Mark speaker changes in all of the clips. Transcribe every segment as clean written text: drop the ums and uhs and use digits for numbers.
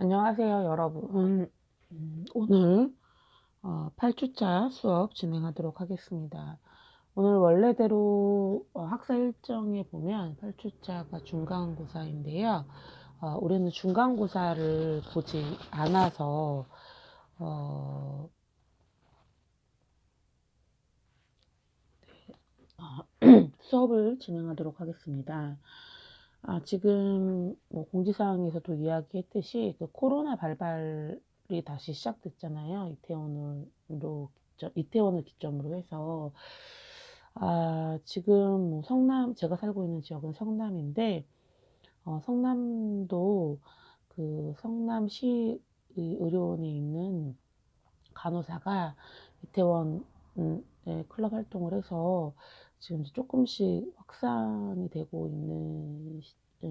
Speaker 1: 안녕하세요, 여러분. 오늘 8주차 수업 진행하도록 하겠습니다. 오늘 원래대로 학사 일정에 보면 8주차가 중간고사인데요. 우리는 중간고사를 보지 않아서 어, 수업을 진행하도록 하겠습니다. 지금 뭐 공지사항에서도 이야기했듯이 그 코로나 발발이 다시 시작됐잖아요. 이태원을 기점으로 해서 지금 뭐 제가 살고 있는 지역은 성남인데 성남도 그 성남시 의료원에 있는 간호사가 이태원에 클럽 활동을 해서 지금 조금씩 확산이 되고 있는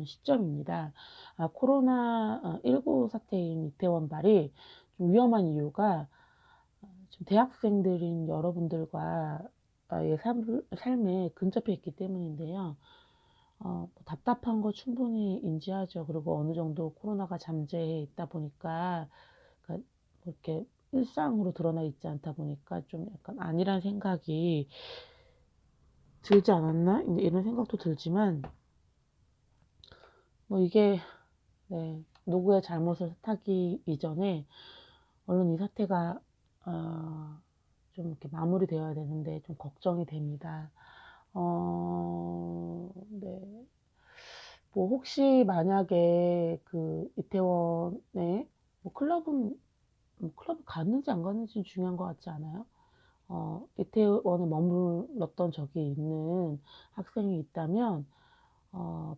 Speaker 1: 시점입니다. 코로나19 사태인 이태원발이 좀 위험한 이유가 지금 대학생들인 여러분들과의 삶에 근접해 있기 때문인데요. 답답한 거 충분히 인지하죠. 그리고 어느 정도 코로나가 잠재해 있다 보니까, 그러니까 뭐 이렇게 일상으로 드러나 있지 않다 보니까 좀 약간 아니란 생각이 들지 않았나? 이제 이런 생각도 들지만, 뭐 이게, 누구의 잘못을 탓하기 이전에 얼른 이 사태가, 좀 이렇게 마무리되어야 되는데 좀 걱정이 됩니다. 네. 뭐 혹시 만약에 그 이태원에 뭐 클럽 갔는지 안 갔는지는 중요한 것 같지 않아요? 이태원에 머물렀던 적이 있는 학생이 있다면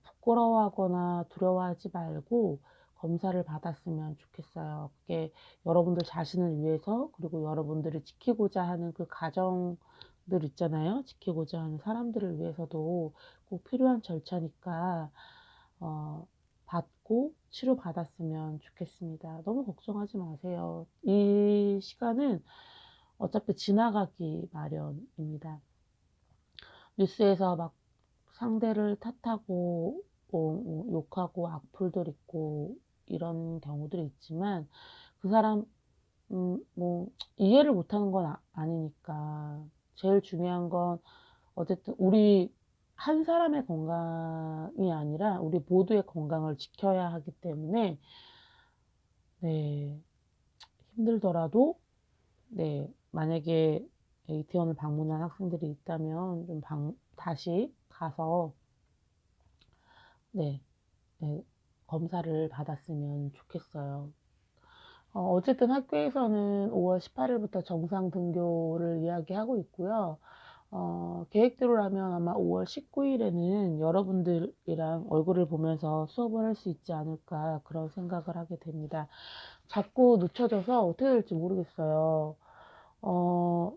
Speaker 1: 부끄러워하거나 두려워하지 말고 검사를 받았으면 좋겠어요. 그게 여러분들 자신을 위해서, 그리고 여러분들이 지키고자 하는 그 가정들 있잖아요. 지키고자 하는 사람들을 위해서도 꼭 필요한 절차니까 받고 치료받았으면 좋겠습니다. 너무 걱정하지 마세요. 이 시간은 어차피 지나가기 마련입니다. 뉴스에서 막 상대를 탓하고 욕하고 악플들 있고 이런 경우들이 있지만 그 사람 뭐 이해를 못하는 건 아니니까 제일 중요한 건 어쨌든 우리 한 사람의 건강이 아니라 우리 모두의 건강을 지켜야 하기 때문에 네, 힘들더라도 만약에 이태원을 방문한 학생들이 있다면 좀 다시 가서 네, 네, 검사를 받았으면 좋겠어요. 어쨌든 학교에서는 5월 18일부터 정상 등교를 이야기하고 있고요. 계획대로라면 아마 5월 19일에는 여러분들이랑 얼굴을 보면서 수업을 할 수 있지 않을까 그런 생각을 하게 됩니다. 자꾸 늦춰져서 어떻게 될지 모르겠어요. 어,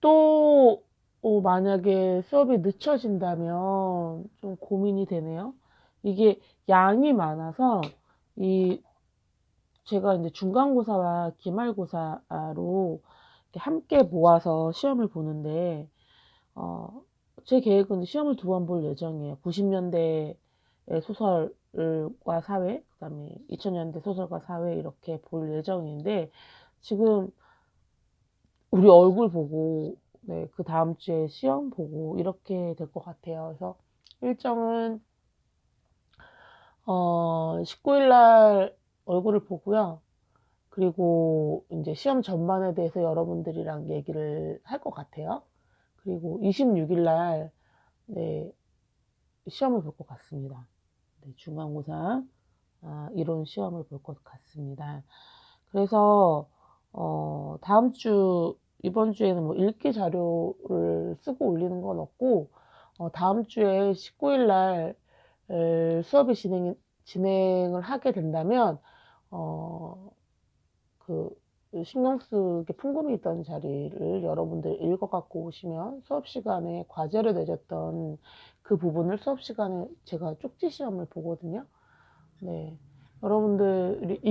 Speaker 1: 또 만약에 수업이 늦춰진다면 좀 고민이 되네요. 이게 양이 많아서 이 제가 이제 중간고사와 기말고사로 이렇게 함께 모아서 시험을 보는데 제 계획은 시험을 2번 볼 예정이에요. 90년대의 소설과 사회, 그다음에 2000년대 소설과 사회 이렇게 볼 예정인데 지금 우리 얼굴 보고 그 다음 주에 시험 보고 이렇게 될 것 같아요. 그래서 일정은 19일 날 얼굴을 보고요. 그리고 이제 시험 전반에 대해서 여러분들이랑 얘기를 할 것 같아요. 그리고 26일 날 네, 시험을 볼 것 같습니다. 네, 중간고사 이론 시험을 볼 것 같습니다. 그래서 이번 주에는 뭐 읽기 자료를 쓰고 올리는 건 없고 다음 주에 19일 날 수업이 진행을 하게 된다면 그 신경 쓰게 풍금이 있던 자리를 여러분들 읽어갖고 오시면 수업 시간에 과제로 내줬던 그 부분을 수업 시간에 제가 쪽지 시험을 보거든요. 네. 여러분들이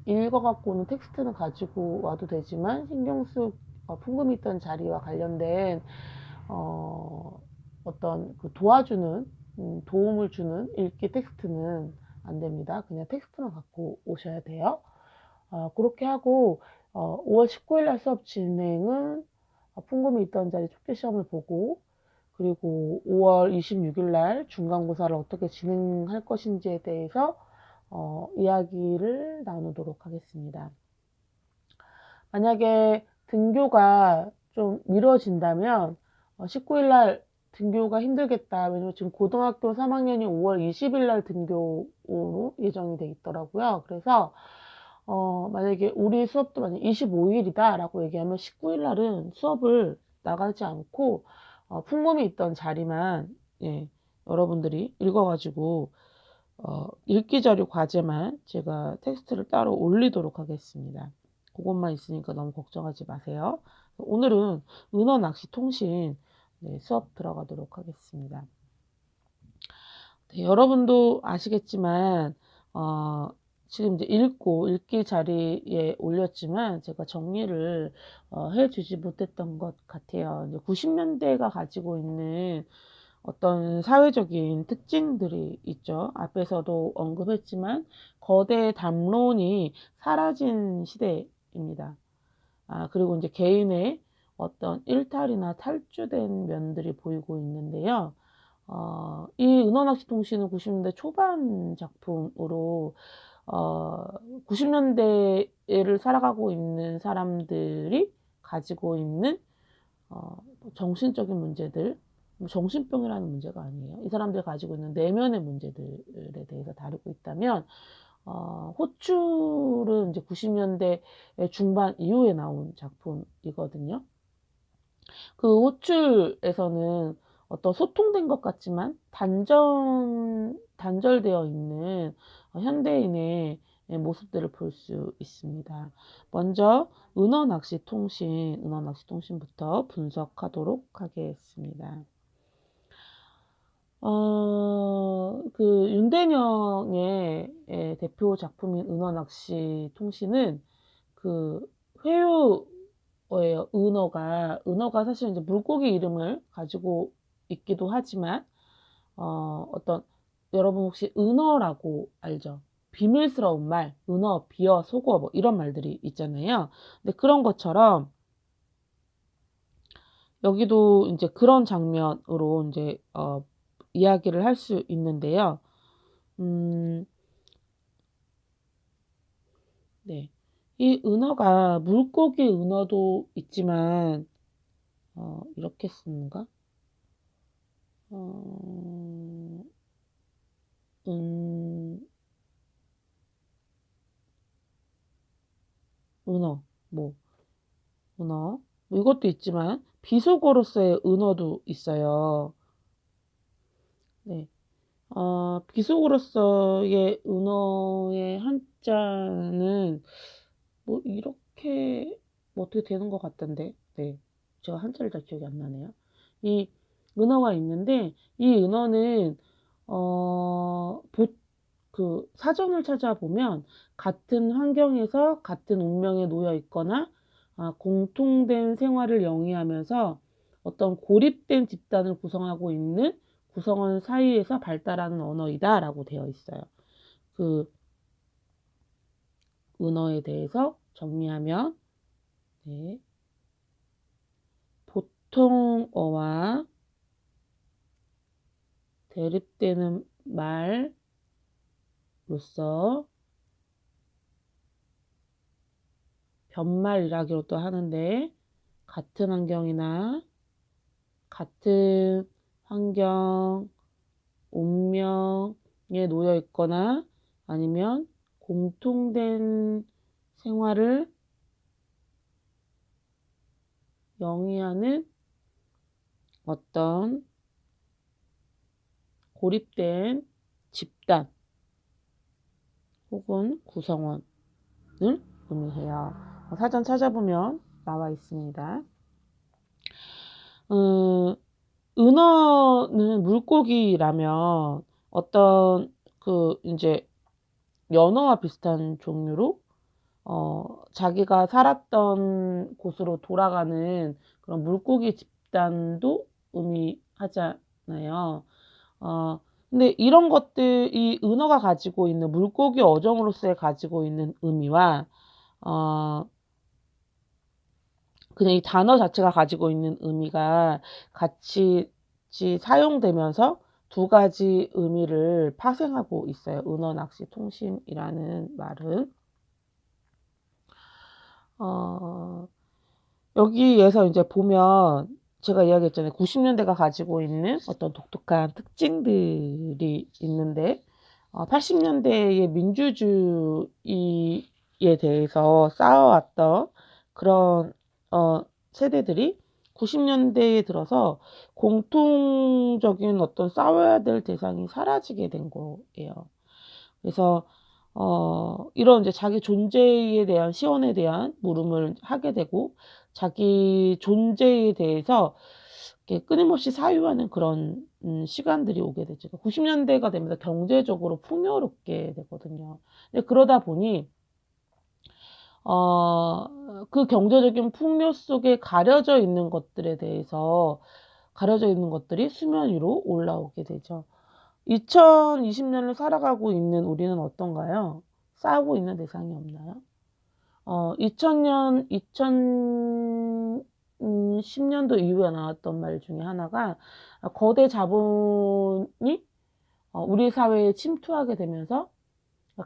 Speaker 1: 읽어갖고 오는 텍스트는 가지고 와도 되지만 풍금이 있던 자리와 관련된 어떤 그 도움을 주는 읽기 텍스트는 안 됩니다. 그냥 텍스트만 갖고 오셔야 돼요. 그렇게 하고 5월 19일 날 수업 진행은 풍금이 있던 자리 촉계 시험을 보고, 그리고 5월 26일 날 중간고사를 어떻게 진행할 것인지에 대해서 이야기를 나누도록 하겠습니다. 만약에 등교가 좀 미뤄진다면 19일 날 등교가 힘들겠다. 왜냐면 지금 고등학교 3학년이 5월 20일 날 등교로 예정이 돼 있더라고요. 그래서 만약에 우리 수업도 만약 25일이다 라고 얘기하면 19일 날은 수업을 나가지 않고 풍금이 있던 자리만, 예, 여러분들이 읽어가지고 읽기 자료 과제만 제가 텍스트를 따로 올리도록 하겠습니다. 그것만 있으니까 너무 걱정하지 마세요. 오늘은 은어 낚시 통신, 네, 수업 들어가도록 하겠습니다. 네, 여러분도 아시겠지만 지금 이제 읽기 자리에 올렸지만 제가 정리를 해주지 못했던 것 같아요. 이제 90년대가 가지고 있는 어떤 사회적인 특징들이 있죠. 앞에서도 언급했지만 거대 담론이 사라진 시대입니다. 그리고 이제 개인의 어떤 일탈이나 탈주된 면들이 보이고 있는데요. 이 은어낚시 통신은 90년대 초반 작품으로 90년대를 살아가고 있는 사람들이 가지고 있는 정신적인 문제들, 정신병이라는 문제가 아니에요. 이 사람들이 가지고 있는 내면의 문제들에 대해서 다루고 있다면, 호출은 이제 90년대 중반 이후에 나온 작품이거든요. 그 호출에서는 어떤 소통된 것 같지만 단절되어 있는 현대인의 모습들을 볼 수 있습니다. 먼저 은어낚시 통신부터 분석하도록 하겠습니다. 그 윤대영의 대표 작품인 은어낚시 통신은 그 회유어예요. 은어가 사실 이제 물고기 이름을 가지고 있기도 하지만 어떤, 여러분 혹시 은어라고 알죠? 비밀스러운 말, 은어, 비어, 속어, 뭐 이런 말들이 있잖아요. 근데 그런 것처럼 여기도 이제 그런 장면으로 이제 이야기를 할 수 있는데요. 네. 이 은어가 물고기 은어도 있지만 이렇게 쓰는가? 은어, 뭐 은어, 뭐 이것도 있지만 비속어로서의 은어도 있어요. 네. 비속어로서의 은어의 한자는 뭐 이렇게 뭐 어떻게 되는 것 같던데, 네, 제가 한자를 잘 기억이 안 나네요. 이 은어가 있는데 이 은어는 그 사전을 찾아보면 같은 환경에서 같은 운명에 놓여 있거나 공통된 생활을 영위하면서 어떤 고립된 집단을 구성하고 있는 구성원 사이에서 발달하는 언어이다 라고 되어 있어요. 그 은어에 대해서 정리하면, 네, 보통어와 대립되는 말로서 변말이라기도 하는데, 같은 환경이나 같은 환경, 운명에 놓여 있거나 아니면 공통된 생활을 영위하는 어떤 고립된 집단 혹은 구성원을 의미해요. 사전 찾아보면 나와 있습니다. 은어는 물고기라면 어떤 그 이제 연어와 비슷한 종류로 자기가 살았던 곳으로 돌아가는 그런 물고기 집단도 의미하잖아요. 근데 이런 것들, 이 은어가 가지고 있는 물고기 어종으로서의 가지고 있는 의미와 어 그냥 이 단어 자체가 가지고 있는 의미가 같이 사용되면서 두 가지 의미를 파생하고 있어요. 은어 낚시 통신이라는 말은. 어 여기에서 이제 보면 제가 이야기했잖아요. 90년대가 가지고 있는 어떤 독특한 특징들이 있는데 80년대의 민주주의에 대해서 쌓아왔던 그런 세대들이 90년대에 들어서 공통적인 어떤 싸워야 될 대상이 사라지게 된 거예요. 그래서 이런 이제 자기 존재에 대한 시원에 대한 물음을 하게 되고 자기 존재에 대해서 이렇게 끊임없이 사유하는 그런 시간들이 오게 되죠. 90년대가 되면서 경제적으로 풍요롭게 되거든요. 근데 그러다 보니 그 경제적인 풍요 속에 가려져 있는 것들에 대해서 가려져 있는 것들이 수면 위로 올라오게 되죠. 2020년을 살아가고 있는 우리는 어떤가요? 싸우고 있는 대상이 없나요? 2010년도 이후에 나왔던 말 중에 하나가 거대 자본이 우리 사회에 침투하게 되면서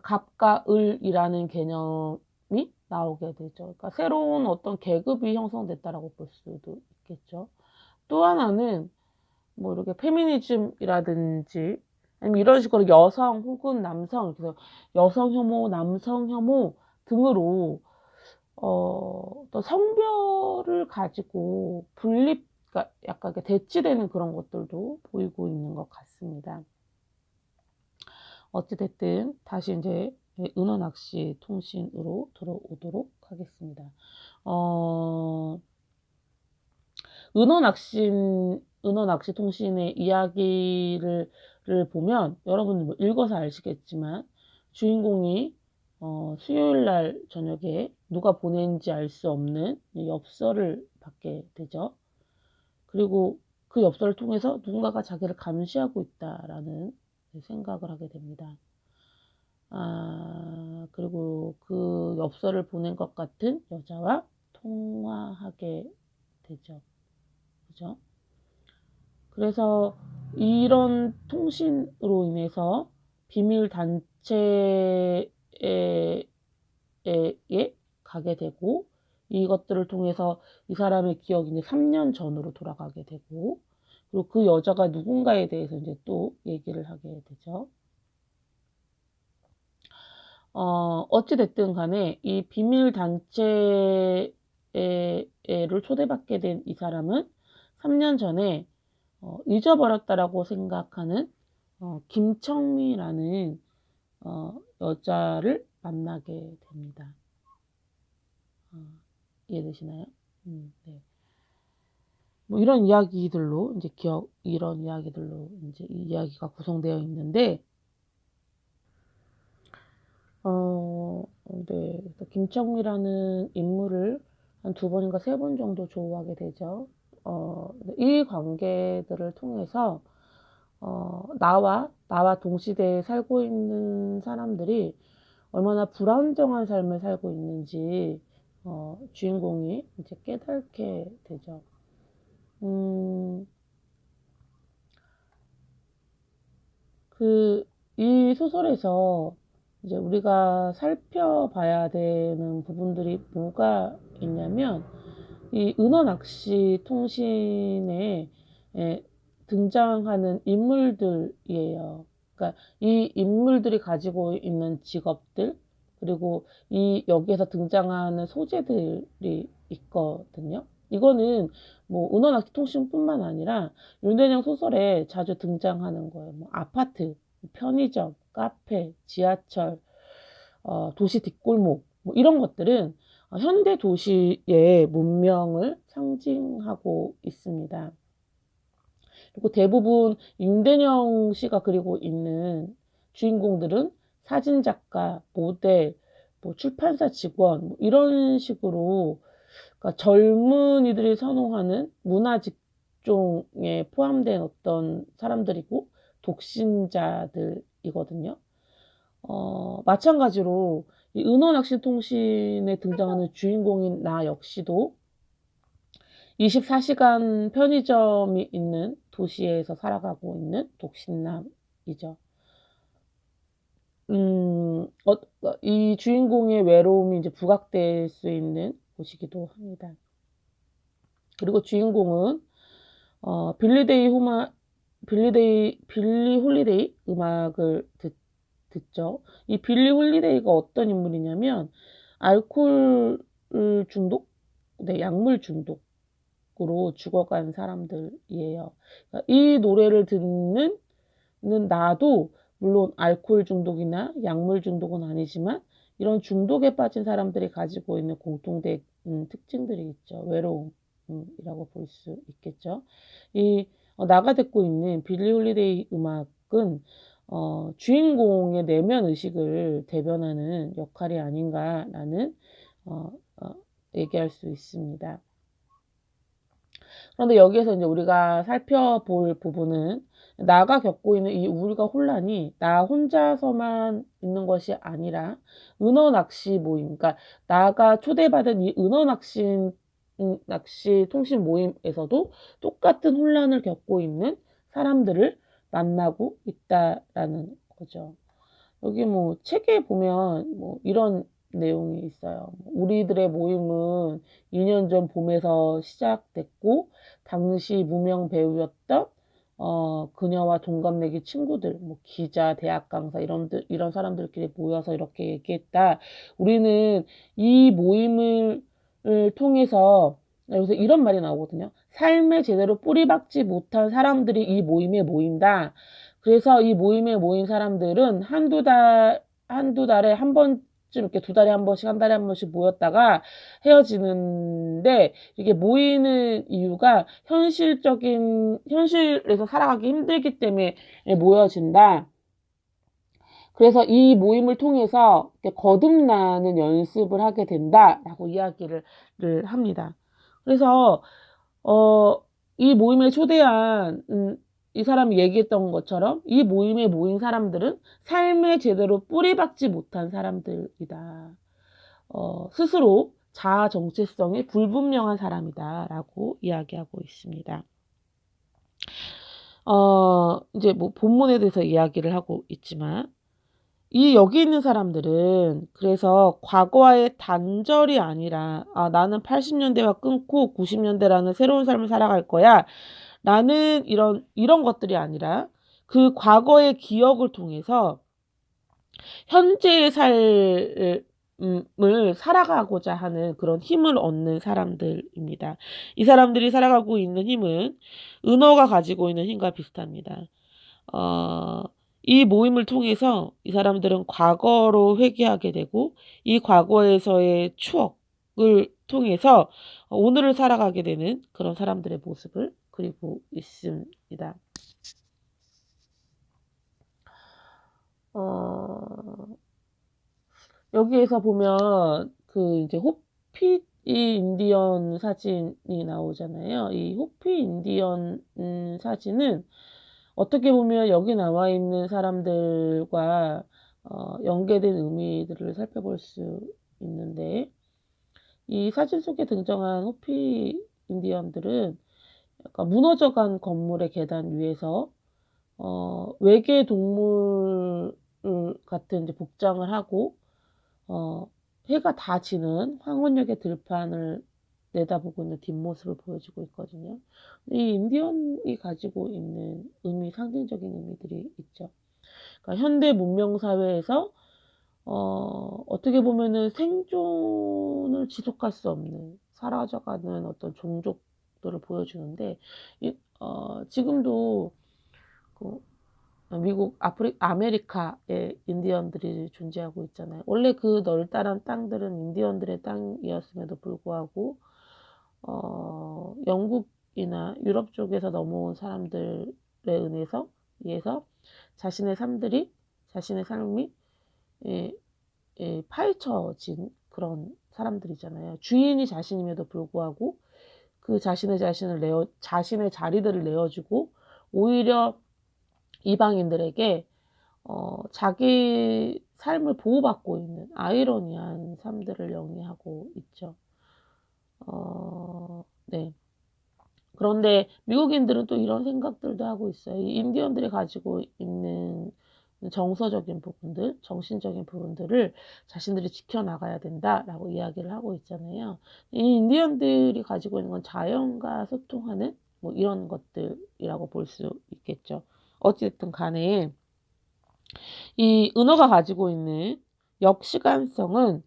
Speaker 1: 갑과 을이라는 개념이 나오게 되죠. 그러니까 새로운 어떤 계급이 형성됐다라고 볼 수도 있겠죠. 또 하나는 뭐 이렇게 페미니즘이라든지 아니면 이런 식으로 여성 혹은 남성, 그래서 여성 혐오, 남성 혐오 등으로 어떤 성별을 가지고 그러니까 약간 이렇게 대치되는 그런 것들도 보이고 있는 것 같습니다. 어찌 됐든 다시 인제 은어 낚시 통신으로 들어오도록 하겠습니다. 어 은어 낚시 통신의 이야기를 보면 여러분들 뭐 읽어서 아시겠지만 주인공이 수요일 날 저녁에 누가 보낸지 알 수 없는 이 엽서를 받게 되죠. 그리고 그 엽서를 통해서 누군가가 자기를 감시하고 있다라는 생각을 하게 됩니다. 그리고 그 엽서를 보낸 것 같은 여자와 통화하게 되죠. 그죠? 그래서 이런 통신으로 인해서 비밀 단체에 가게 되고 이것들을 통해서 이 사람의 기억이 이제 3년 전으로 돌아가게 되고 그리고 그 여자가 누군가에 대해서 이제 또 얘기를 하게 되죠. 어찌 됐든 간에 이 비밀 단체를 초대받게 된 이 사람은 3년 전에 잊어버렸다라고 생각하는 김청미라는 여자를 만나게 됩니다. 이해되시나요? 네. 뭐 이런 이야기들로 이제 이런 이야기들로 이제 이 이야기가 구성되어 있는데 네. 그래서 김청미라는 인물을 한 2번인가 3번 정도 조우하게 되죠. 이 관계들을 통해서 나와 동시대에 살고 있는 사람들이 얼마나 불안정한 삶을 살고 있는지 주인공이 이제 깨닫게 되죠. 음 이 소설에서 이제 우리가 살펴봐야 되는 부분들이 뭐가 있냐면 이 은어 낚시 통신에 등장하는 인물들이에요. 그러니까 이 인물들이 가지고 있는 직업들 그리고 여기에서 등장하는 소재들이 있거든요. 이거는 뭐 은어 낚시 통신뿐만 아니라 윤대영 소설에 자주 등장하는 거예요. 뭐 아파트, 편의점, 카페, 지하철, 도시 뒷골목 뭐 이런 것들은 현대 도시의 문명을 상징하고 있습니다. 그리고 대부분 윤대영 씨가 그리고 있는 주인공들은 사진작가, 모델, 뭐 출판사 직원 뭐 이런 식으로 그러니까 젊은이들이 선호하는 문화 직종에 포함된 어떤 사람들이고 독신자들이거든요. 마찬가지로 이 은어낚시 통신에 등장하는 주인공인 나 역시도 24시간 편의점이 있는 도시에서 살아가고 있는 독신남이죠. 이 주인공의 외로움이 이제 부각될 수 있는 곳이기도 합니다. 그리고 주인공은 빌리 홀리데이 음악을 듣죠. 이 빌리 홀리데이가 어떤 인물이냐면 알코올 중독, 네, 약물 중독으로 죽어간 사람들이에요. 그러니까 이 노래를 듣는 나도 물론 알코올 중독이나 약물 중독은 아니지만 이런 중독에 빠진 사람들이 가지고 있는 공통된 특징들이 있죠. 외로움이라고 볼 수 있겠죠. 나가 듣고 있는 빌리 홀리데이 음악은 주인공의 내면 의식을 대변하는 역할이 아닌가라는 얘기할 수 있습니다. 그런데 여기에서 이제 우리가 살펴볼 부분은 나가 겪고 있는 이 우울과 혼란이 나 혼자서만 있는 것이 아니라 은어 낚시 모임, 그러니까 나가 초대받은 이 은어 낚시 통신 모임에서도 똑같은 혼란을 겪고 있는 사람들을 만나고 있다라는 거죠. 여기 뭐 책에 보면 뭐 이런 내용이 있어요. 우리들의 모임은 2년 전 봄에서 시작됐고 당시 무명 배우였던 그녀와 동갑내기 친구들, 뭐 기자, 대학 강사 이런 사람들끼리 모여서 이렇게 얘기했다. 우리는 이 모임을 통해서 여기서 이런 말이 나오거든요. 삶에 제대로 뿌리박지 못한 사람들이 이 모임에 모인다. 그래서 이 모임에 모인 사람들은 한두 달에 한 번쯤 이렇게 두 달에 한 번씩, 한 달에 한 번씩 모였다가 헤어지는데 이게 모이는 이유가 현실에서 살아가기 힘들기 때문에 모여진다. 그래서 이 모임을 통해서 거듭나는 연습을 하게 된다라고 이야기를 합니다. 그래서 이 모임에 초대한 이 사람이 얘기했던 것처럼 이 모임에 모인 사람들은 삶에 제대로 뿌리박지 못한 사람들이다. 스스로 자아 정체성이 불분명한 사람이다라고 이야기하고 있습니다. 이제 뭐 본문에 대해서 이야기를 하고 있지만 여기 있는 사람들은 그래서 과거와의 단절이 아니라 나는 80년대와 끊고 90년대라는 새로운 삶을 살아갈 거야. 나는 이런 것들이 아니라 그 과거의 기억을 통해서 현재의 삶을 살아가고자 하는 그런 힘을 얻는 사람들입니다. 이 사람들이 살아가고 있는 힘은 은어가 가지고 있는 힘과 비슷합니다. 이 모임을 통해서 이 사람들은 과거로 회귀하게 되고 이 과거에서의 추억을 통해서 오늘을 살아가게 되는 그런 사람들의 모습을 그리고 있습니다. 여기에서 보면 그 이제 호피 인디언 사진이 나오잖아요. 이 호피 인디언 사진은 어떻게 보면 여기 나와 있는 사람들과 연계된 의미들을 살펴볼 수 있는데 이 사진 속에 등장한 호피 인디언들은 약간 무너져간 건물의 계단 위에서 외계 동물 같은 이제 복장을 하고 해가 다 지는 황혼역의 들판을 내다보고 있는 뒷모습을 보여주고 있거든요. 이 인디언이 가지고 있는 상징적인 의미들이 있죠. 그러니까 현대 문명 사회에서 어떻게 보면은 생존을 지속할 수 없는 사라져가는 어떤 종족들을 보여주는데 지금도 그 미국, 아메리카의 인디언들이 존재하고 있잖아요. 원래 그 널따란 땅들은 인디언들의 땅이었음에도 불구하고 영국이나 유럽 쪽에서 넘어온 사람들에 의해서 자신의 삶이 파헤쳐진 그런 사람들이잖아요. 주인이 자신임에도 불구하고 그 자신의 자리들을 내어주고 오히려 이방인들에게 자기 삶을 보호받고 있는 아이러니한 삶들을 영위하고 있죠. 네. 그런데 미국인들은 또 이런 생각들도 하고 있어요. 이 인디언들이 가지고 있는 정서적인 부분들, 정신적인 부분들을 자신들이 지켜나가야 된다라고 이야기를 하고 있잖아요. 이 인디언들이 가지고 있는 건 자연과 소통하는 뭐 이런 것들이라고 볼 수 있겠죠. 어찌됐든 간에 이 은어가 가지고 있는 역시관성은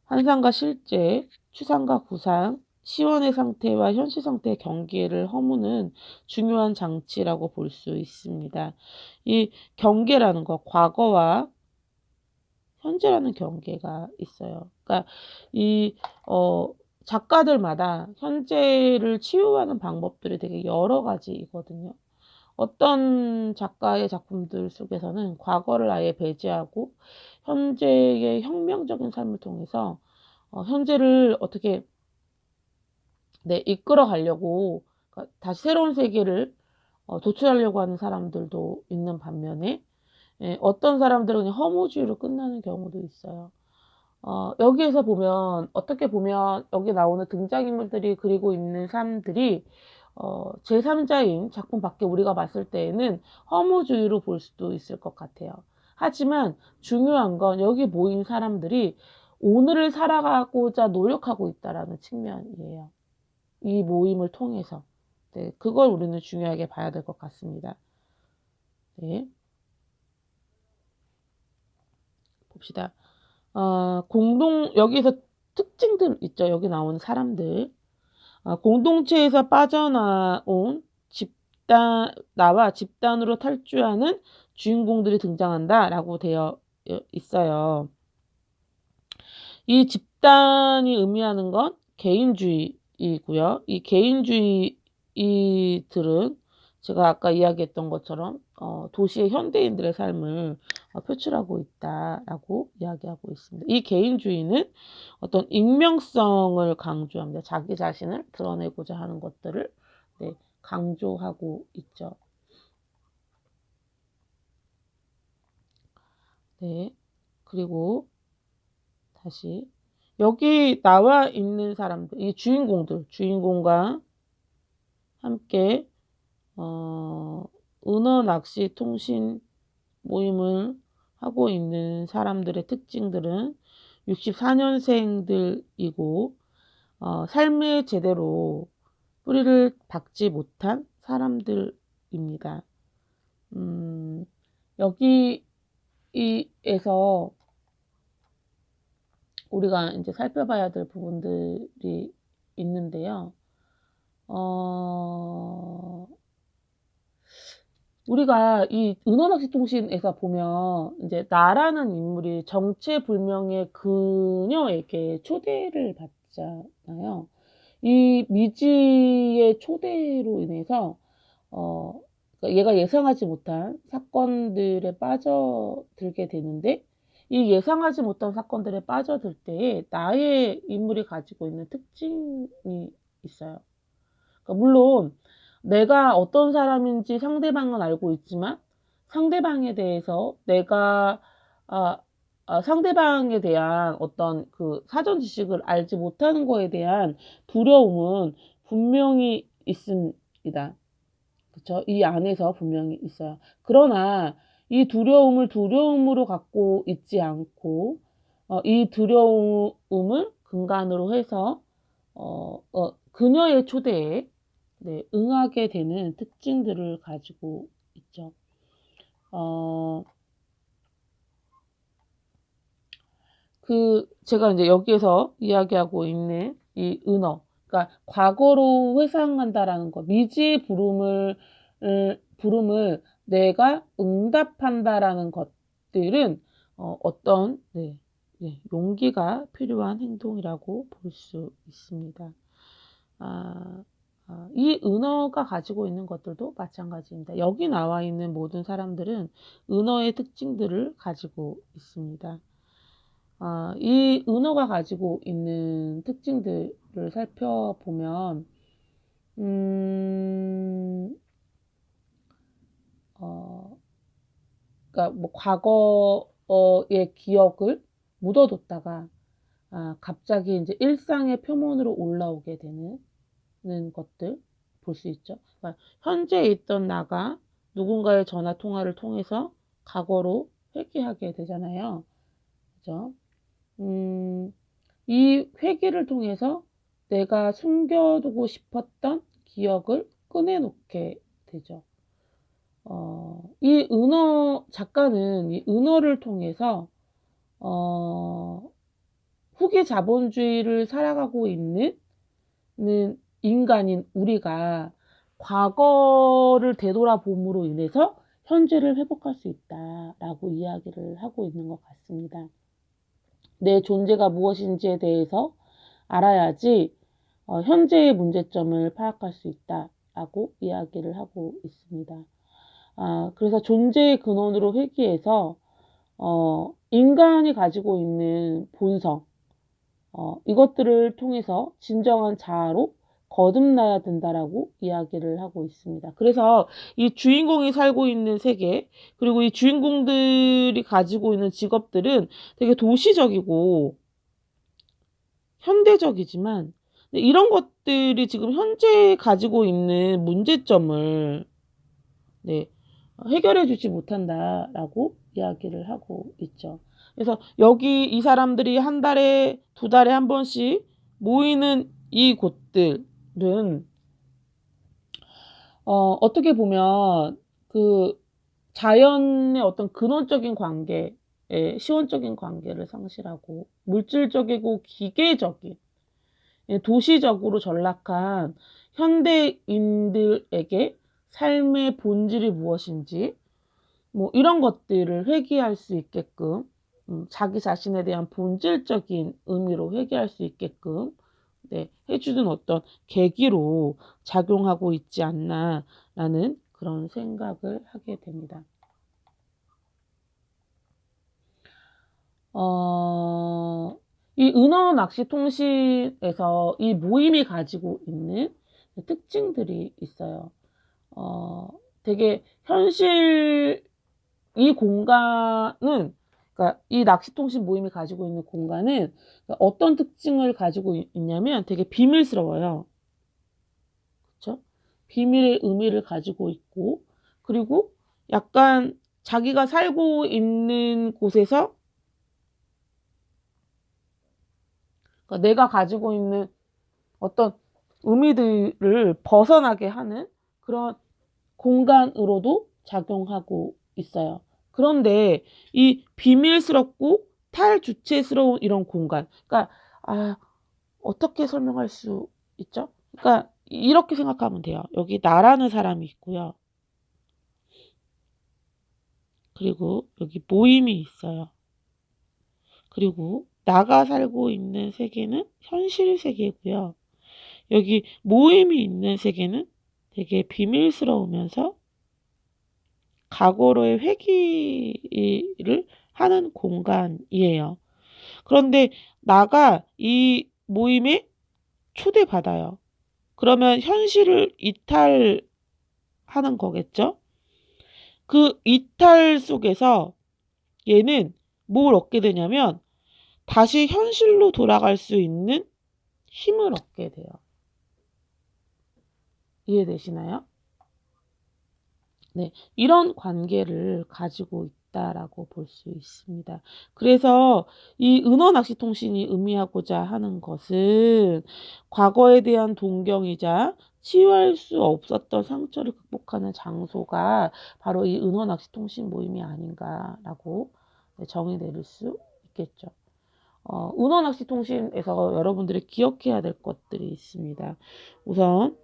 Speaker 1: 환상과 실제, 추상과 구상, 시원의 상태와 현실 상태의 경계를 허무는 중요한 장치라고 볼 수 있습니다. 이 경계라는 거, 과거와 현재라는 경계가 있어요. 그러니까 이 작가들마다 현재를 치유하는 방법들이 되게 여러 가지이거든요. 어떤 작가의 작품들 속에서는 과거를 아예 배제하고 현재의 혁명적인 삶을 통해서 현재를 어떻게 이끌어 가려고, 그러니까 다시 새로운 세계를 도출하려고 하는 사람들도 있는 반면에 어떤 사람들은 그냥 허무주의로 끝나는 경우도 있어요. 여기에서 보면 어떻게 보면 여기 나오는 등장인물들이 그리고 있는 삶들이 제3자인 작품 밖에 우리가 봤을 때에는 허무주의로 볼 수도 있을 것 같아요. 하지만 중요한 건 여기 모인 사람들이 오늘을 살아가고자 노력하고 있다라는 측면이에요. 이 모임을 통해서. 네, 그걸 우리는 중요하게 봐야 될 것 같습니다. 네, 봅시다. 여기서 특징들 있죠. 여기 나오는 사람들. 공동체에서 빠져나온 나와 집단으로 탈주하는 주인공들이 등장한다라고 되어 있어요. 이 집단이 의미하는 건 개인주의이고요. 이 개인주의들은 제가 아까 이야기했던 것처럼 도시의 현대인들의 삶을 표출하고 있다라고 이야기하고 있습니다. 이 개인주의는 어떤 익명성을 강조합니다. 자기 자신을 드러내고자 하는 것들을 강조하고 있죠. 네. 그리고 다시 여기 나와 있는 사람들, 이 주인공과 함께 은어 낚시 통신 모임을 하고 있는 사람들의 특징들은 64년생들이고 삶에 제대로 뿌리를 박지 못한 사람들입니다. 여기에서 우리가 이제 살펴봐야 될 부분들이 있는데요. 우리가 이 은어낚시통신에서 보면 이제 나라는 인물이 정체불명의 그녀에게 초대를 받잖아요. 이 미지의 초대로 인해서 그러니까 얘가 예상하지 못한 사건들에 빠져들게 되는데, 이 예상하지 못한 사건들에 빠져들 때에 나의 인물이 가지고 있는 특징이 있어요. 그러니까 물론 내가 어떤 사람인지 상대방은 알고 있지만 상대방에 대해서 내가 상대방에 대한 어떤 그 사전 지식을 알지 못하는 거에 대한 두려움은 분명히 있습니다. 그쵸? 이 안에서 분명히 있어요. 그러나 이 두려움을 두려움으로 갖고 있지 않고 이 두려움을 근간으로 해서 그녀의 초대에 응하게 되는 특징들을 가지고 있죠. 제가 이제 여기에서 이야기하고 있는 이 은어, 그러니까 과거로 회상한다라는 것, 미지의 부름을 내가 응답한다라는 것들은 어떤 용기가 필요한 행동이라고 볼 수 있습니다. 이 은어가 가지고 있는 것들도 마찬가지입니다. 여기 나와 있는 모든 사람들은 은어의 특징들을 가지고 있습니다. 이 은어가 가지고 있는 특징들을 살펴보면 어, 그러니까 뭐 과거의 기억을 묻어뒀다가 갑자기 이제 일상의 표면으로 올라오게 되는 것들 볼 수 있죠. 그러니까 현재에 있던 나가 누군가의 전화 통화를 통해서 과거로 회귀하게 되잖아요. 그죠? 이 회귀를 통해서 내가 숨겨두고 싶었던 기억을 꺼내놓게 되죠. 이 작가는 이 은어를 통해서 후기 자본주의를 살아가고 있는 인간인 우리가 과거를 되돌아봄으로 인해서 현재를 회복할 수 있다라고 이야기를 하고 있는 것 같습니다. 내 존재가 무엇인지에 대해서 알아야지 현재의 문제점을 파악할 수 있다라고 이야기를 하고 있습니다. 그래서 존재의 근원으로 회귀해서 인간이 가지고 있는 본성, 이것들을 통해서 진정한 자아로 거듭나야 된다라고 이야기를 하고 있습니다. 그래서 이 주인공이 살고 있는 세계, 그리고 이 주인공들이 가지고 있는 직업들은 되게 도시적이고 현대적이지만 이런 것들이 지금 현재 가지고 있는 문제점을 해결해 주지 못한다라고 이야기를 하고 있죠. 그래서 여기 이 사람들이 한 달에, 두 달에 한 번씩 모이는 이 곳들은 어떻게 보면 그 자연의 어떤 근원적인 관계, 시원적인 관계를 상실하고 물질적이고 기계적인 도시적으로 전락한 현대인들에게 삶의 본질이 무엇인지 뭐 이런 것들을 회귀할 수 있게끔 자기 자신에 대한 본질적인 의미로 회귀할 수 있게끔 해주는 어떤 계기로 작용하고 있지 않나라는 그런 생각을 하게 됩니다. 이 은어 낚시 통신에서 이 모임이 가지고 있는 특징들이 있어요. 되게 이 공간은, 그러니까 이 낚시통신 모임이 가지고 있는 공간은 어떤 특징을 가지고 있냐면 되게 비밀스러워요. 그렇죠? 비밀의 의미를 가지고 있고, 그리고 약간 자기가 살고 있는 곳에서 그러니까 내가 가지고 있는 어떤 의미들을 벗어나게 하는 그런 공간으로도 작용하고 있어요. 그런데 이 비밀스럽고 탈주체스러운 이런 공간, 그러니까 어떻게 설명할 수 있죠? 그러니까 이렇게 생각하면 돼요. 여기 나라는 사람이 있고요. 그리고 여기 모임이 있어요. 그리고 나가 살고 있는 세계는 현실 세계고요. 여기 모임이 있는 세계는 되게 비밀스러우면서 과거로의 회귀를 하는 공간이에요. 그런데 나가 이 모임에 초대받아요. 그러면 현실을 이탈하는 거겠죠? 그 이탈 속에서 얘는 뭘 얻게 되냐면 다시 현실로 돌아갈 수 있는 힘을 얻게 돼요. 이해되시나요? 네, 이런 관계를 가지고 있다라고 볼 수 있습니다. 그래서 이 은어 낚시 통신이 의미하고자 하는 것은 과거에 대한 동경이자 치유할 수 없었던 상처를 극복하는 장소가 바로 이 은어 낚시 통신 모임이 아닌가라고 정의 내릴 수 있겠죠. 은어 낚시 통신에서 여러분들이 기억해야 될 것들이 있습니다. 우선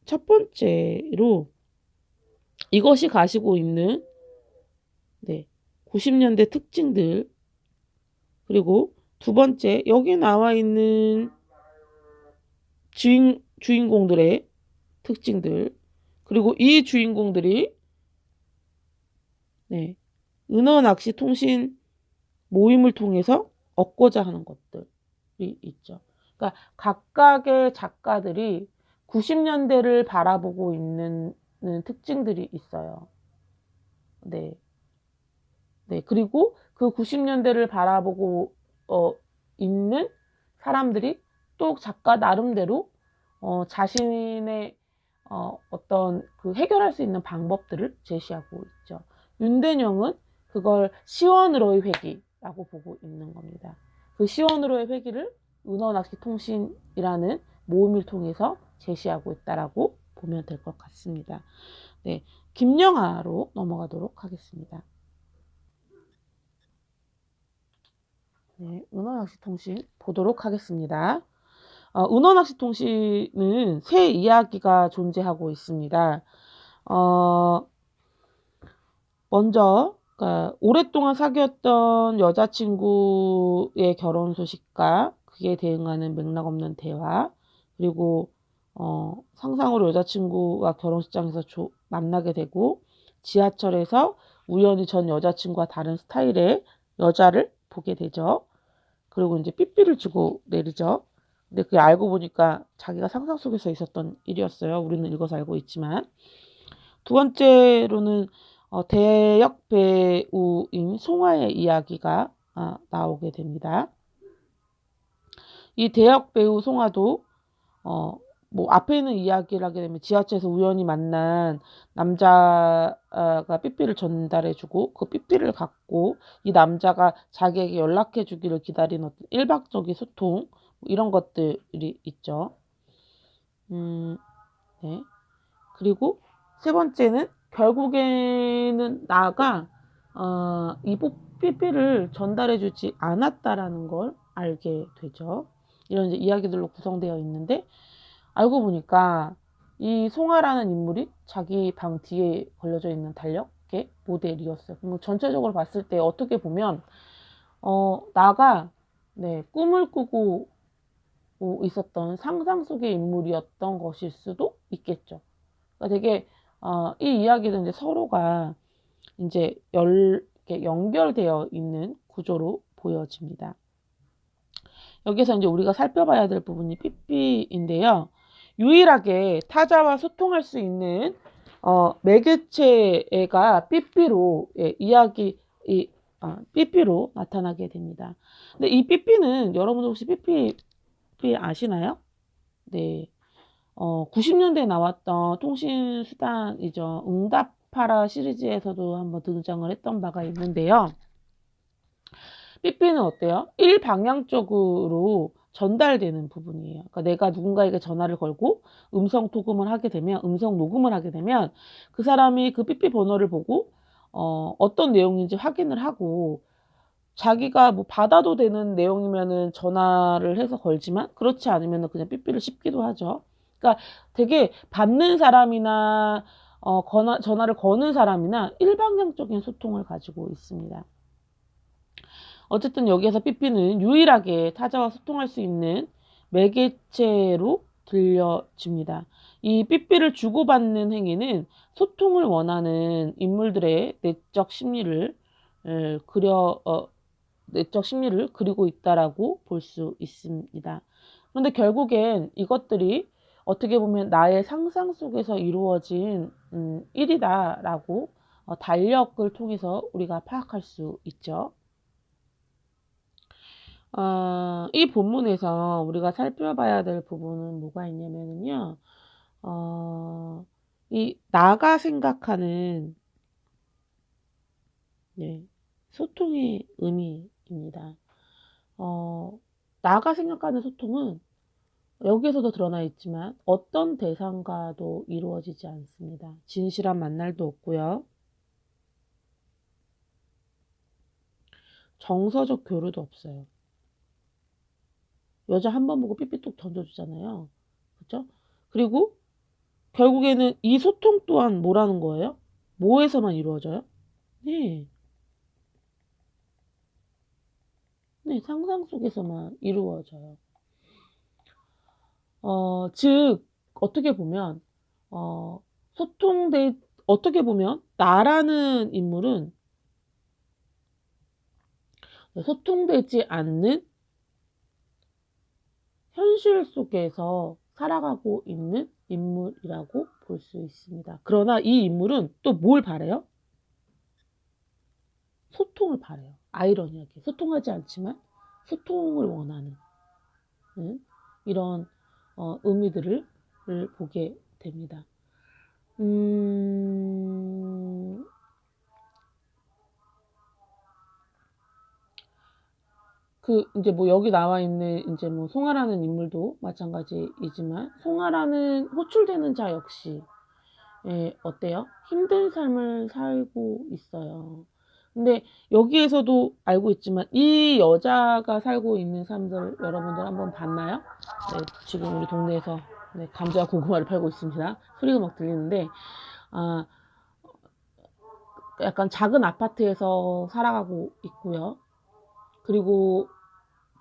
Speaker 1: 첫 번째로 이것이 가지고 있는 90년대 특징들, 그리고 두 번째 여기 나와 있는 주인공들의 특징들, 그리고 이 주인공들이 은어 낚시 통신 모임을 통해서 얻고자 하는 것들이 있죠. 그러니까 각각의 작가들이 90년대를 바라보고 있는 특징들이 있어요. 네. 네, 그리고 그 90년대를 바라보고 있는 사람들이 또 작가 나름대로 자신의 어떤 그 해결할 수 있는 방법들을 제시하고 있죠. 윤대령은 그걸 시원으로의 회기라고 보고 있는 겁니다. 그 시원으로의 회기를 은어낚시통신이라는 모음을 통해서 제시하고 있다라고 보면 될 것 같습니다. 네, 김영하로 넘어가도록 하겠습니다. 네, 은어낚시통신 보도록 하겠습니다. 은어낚시통신은 새 이야기가 존재하고 있습니다. 먼저 그러니까 오랫동안 사귀었던 여자친구의 결혼 소식과 그에 대응하는 맥락 없는 대화, 그리고 상상으로 여자친구와 결혼식장에서 만나게 되고 지하철에서 우연히 전 여자친구와 다른 스타일의 여자를 보게 되죠. 그리고 이제 삐삐를 주고 내리죠. 근데 그게 알고 보니까 자기가 상상 속에서 있었던 일이었어요. 우리는 읽어서 알고 있지만. 두 번째로는 대역 배우인 송하의 이야기가 나오게 됩니다. 이 대역 배우 송하도 뭐 앞에 있는 이야기를 하게 되면 지하철에서 우연히 만난 남자가 삐삐를 전달해주고 그 삐삐를 갖고 이 남자가 자기에게 연락해주기를 기다리는 어떤 일방적인 소통 뭐 이런 것들이 있죠. 네. 그리고 세 번째는 결국에는 나가 이 삐삐를 전달해주지 않았다라는 걸 알게 되죠. 이런 이제 이야기들로 구성되어 있는데 알고 보니까 이 송하라는 인물이 자기 방 뒤에 걸려져 있는 달력의 모델이었어요. 그럼 전체적으로 봤을 때 어떻게 보면 나가 네, 꿈을 꾸고 있었던 상상 속의 인물이었던 것일 수도 있겠죠. 그러니까 되게 이 이야기는 이제 서로가 이제 이렇게 연결되어 있는 구조로 보여집니다. 여기서 이제 우리가 살펴봐야 될 부분이 삐삐인데요. 유일하게 타자와 소통할 수 있는 매개체가 삐삐로 삐삐로 나타나게 됩니다. 근데 이 삐삐는 여러분들 혹시 삐삐 아시나요? 네. 90년대에 나왔던 통신수단이죠. 응답하라 시리즈에서도 한번 등장을 했던 바가 있는데요. 삐삐는 어때요? 일방향적으로 전달되는 부분이에요. 그러니까 내가 누군가에게 전화를 걸고 음성 녹음을 하게 되면 그 사람이 그 삐삐 번호를 보고 어떤 내용인지 확인을 하고 자기가 뭐 받아도 되는 내용이면은 전화를 해서 걸지만 그렇지 않으면은 그냥 삐삐를 씹기도 하죠. 그러니까 되게 받는 사람이나 전화를 거는 사람이나 일방향적인 소통을 가지고 있습니다. 어쨌든 여기에서 삐삐는 유일하게 타자와 소통할 수 있는 매개체로 들려집니다. 이 삐삐를 주고받는 행위는 소통을 원하는 인물들의 내적 심리를 그리고 있다라고 볼 수 있습니다. 그런데 결국엔 이것들이 어떻게 보면 나의 상상 속에서 이루어진 일이다라고 달력을 통해서 우리가 파악할 수 있죠. 이 본문에서 우리가 살펴봐야 될 부분은 뭐가 있냐면요. 이 나가 생각하는 네, 소통의 의미입니다. 나가 생각하는 소통은 여기에서도 드러나 있지만 어떤 대상과도 이루어지지 않습니다. 진실한 만날도 없고요. 정서적 교류도 없어요. 여자 한 번 보고 삐삐뚝 던져주잖아요. 그렇죠? 그리고 결국에는 이 소통 또한 뭐라는 거예요? 뭐에서만 이루어져요? 네. 네, 상상 속에서만 이루어져요. 즉, 어떻게 보면, 어떻게 보면, 나라는 인물은 소통되지 않는 현실 속에서 살아가고 있는 인물이라고 볼 수 있습니다. 그러나 이 인물은 또 뭘 바래요? 소통을 바래요. 아이러니하게 소통하지 않지만 소통을 원하는 이런 의미들을 보게 됩니다. 이제 뭐 여기 나와 있는 이제 뭐 송아라는 인물도 마찬가지이지만, 송아라는 호출되는 자 역시 어때요? 힘든 삶을 살고 있어요. 근데 여기에서도 알고 있지만 이 여자가 살고 있는 삶들 여러분들 한번 봤나요? 네, 지금 우리 동네에서 감자와 고구마를 팔고 있습니다. 소리가 막 들리는데, 아, 약간 작은 아파트에서 살아가고 있고요. 그리고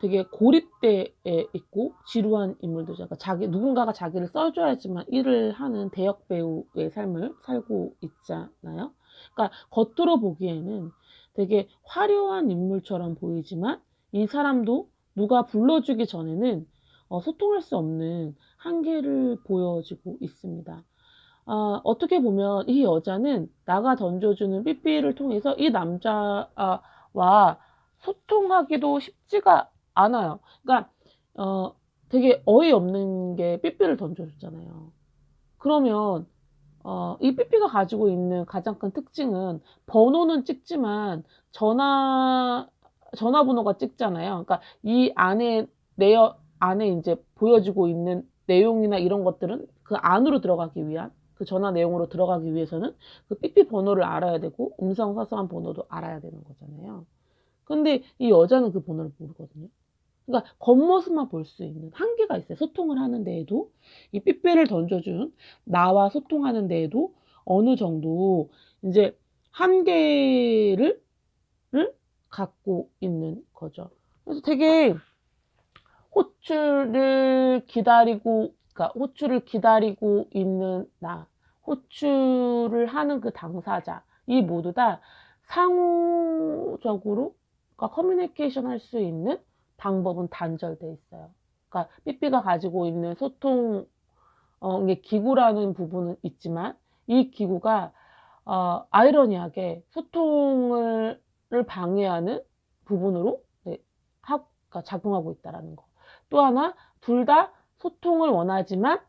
Speaker 1: 되게 고립대에 있고 지루한 인물도, 약간 누군가가 자기를 써줘야지만 일을 하는 대역 배우의 삶을 살고 있잖아요. 그러니까 겉으로 보기에는 되게 화려한 인물처럼 보이지만 이 사람도 누가 불러주기 전에는 소통할 수 없는 한계를 보여주고 있습니다. 어떻게 보면 이 여자는 나가 던져주는 삐삐를 통해서 이 남자와 소통하기도 쉽지가 않아요. 그러니까 되게 어이없는 게 삐삐를 던져줬잖아요. 그러면 이 삐삐가 가지고 있는 가장 큰 특징은 번호는 찍지만 전화번호가 찍잖아요. 그러니까 이 안에 이제 보여지고 있는 내용이나 이런 것들은 그 안으로 들어가기 위한, 그 전화 내용으로 들어가기 위해서는 그 삐삐 번호를 알아야 되고 음성사서한 번호도 알아야 되는 거잖아요. 근데 이 여자는 그 번호를 모르거든요. 그러니까 겉모습만 볼 수 있는 한계가 있어요. 소통을 하는 데에도, 이 삐삐를 던져준 나와 소통하는 데에도 어느 정도 이제 한계를 갖고 있는 거죠. 그래서 되게 그러니까 호출을 기다리고 있는 호출을 하는 그 당사자, 이 모두 다 상호적으로, 그러니까 커뮤니케이션 할 수 있는 방법은 단절돼 있어요. 그러니까 삐삐가 가지고 있는 소통, 이게 기구라는 부분은 있지만 이 기구가 아이러니하게 소통을 방해하는 부분으로 그러니까 작동하고 있다라는 거. 또 하나, 둘 다 소통을 원하지만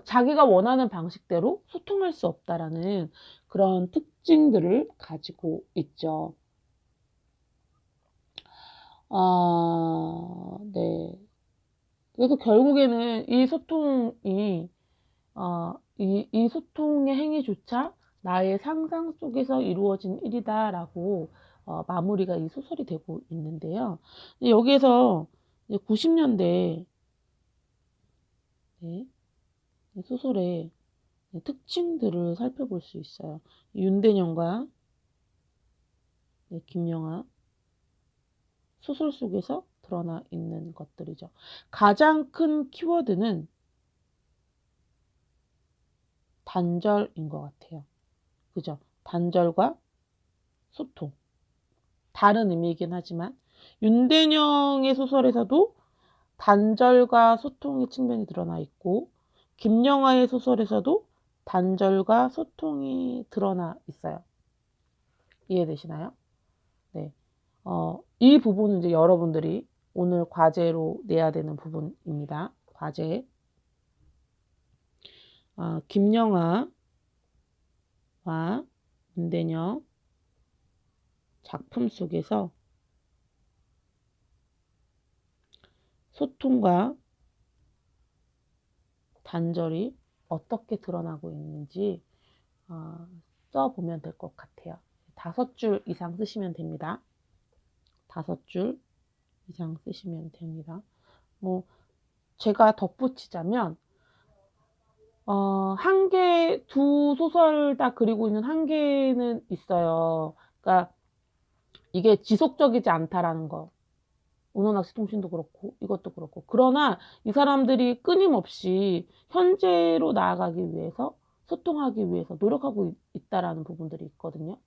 Speaker 1: 자기가 원하는 방식대로 소통할 수 없다라는 그런 특징들을 가지고 있죠. 네. 그래서 결국에는 이 소통의 행위조차 나의 상상 속에서 이루어진 일이다라고 마무리가 이 소설이 되고 있는데요. 여기에서 90년대 소설의 특징들을 살펴볼 수 있어요. 윤대년과 김영하 소설 속에서 드러나 있는 것들이죠. 가장 큰 키워드는 단절인 것 같아요. 그죠? 단절과 소통. 다른 의미이긴 하지만 윤대영의 소설에서도 단절과 소통의 측면이 드러나 있고, 김영하의 소설에서도 단절과 소통이 드러나 있어요. 이해되시나요? 네. 이 부분은 이제 여러분들이 오늘 과제로 내야 되는 부분입니다. 과제. 김영하와 윤대영 작품 속에서 소통과 단절이 어떻게 드러나고 있는지 써보면 될 것 같아요. 5줄 이상 쓰시면 됩니다. 5줄 이상 쓰시면 됩니다. 뭐 제가 덧붙이자면 두 소설 다 그리고 있는 한계는 있어요. 그러니까 이게 지속적이지 않다라는 거. 은호낚시 통신도 그렇고 이것도 그렇고. 그러나 이 사람들이 끊임없이 현재로 나아가기 위해서, 소통하기 위해서 노력하고 있다라는 부분들이 있거든요.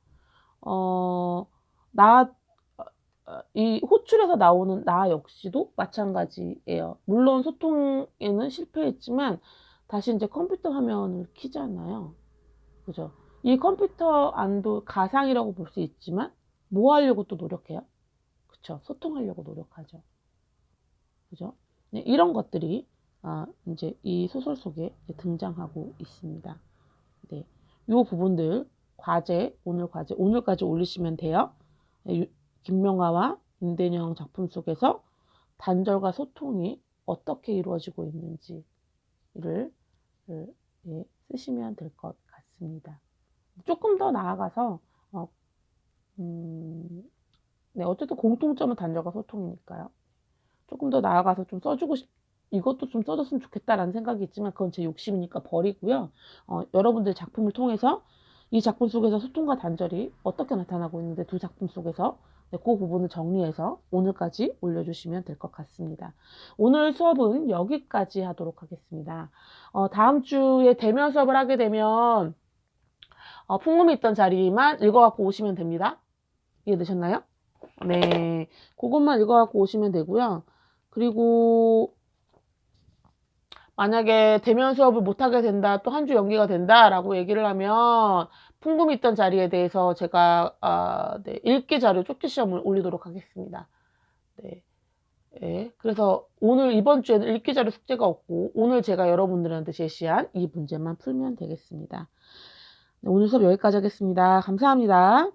Speaker 1: 이 호출에서 나오는 나 역시도 마찬가지예요. 물론 소통에는 실패했지만 다시 이제 컴퓨터 화면을 켜잖아요. 그죠? 이 컴퓨터 안도 가상이라고 볼 수 있지만 뭐 하려고 또 노력해요? 그쵸? 소통하려고 노력하죠. 그죠? 네, 이런 것들이 이제 이 소설 속에 등장하고 있습니다. 네, 요 부분들 오늘까지 올리시면 돼요. 네, 김명하와 임대영 작품 속에서 단절과 소통이 어떻게 이루어지고 있는지를 예, 쓰시면 될 것 같습니다. 조금 더 나아가서 네, 어쨌든 공통점은 단절과 소통이니까요. 조금 더 나아가서 좀 이것도 좀 써줬으면 좋겠다라는 생각이 있지만 그건 제 욕심이니까 버리고요. 여러분들 작품을 통해서 이 작품 속에서 소통과 단절이 어떻게 나타나고 있는데 두 작품 속에서 네, 그 부분을 정리해서 오늘까지 올려주시면 될 것 같습니다. 오늘 수업은 여기까지 하도록 하겠습니다. 다음 주에 대면 수업을 하게 되면 풍금이 있던 자리만 읽어갖고 오시면 됩니다. 이해되셨나요? 네, 그것만 읽어갖고 오시면 되고요. 그리고 만약에 대면 수업을 못하게 된다, 또 한 주 연기가 된다라고 얘기를 하면 풍금이 있던 자리에 대해서 제가 네, 읽기 자료 쪽지 시험을 올리도록 하겠습니다. 네. 네, 그래서 이번 주에는 읽기 자료 숙제가 없고 오늘 제가 여러분들한테 제시한 이 문제만 풀면 되겠습니다. 네, 오늘 수업 여기까지 하겠습니다. 감사합니다.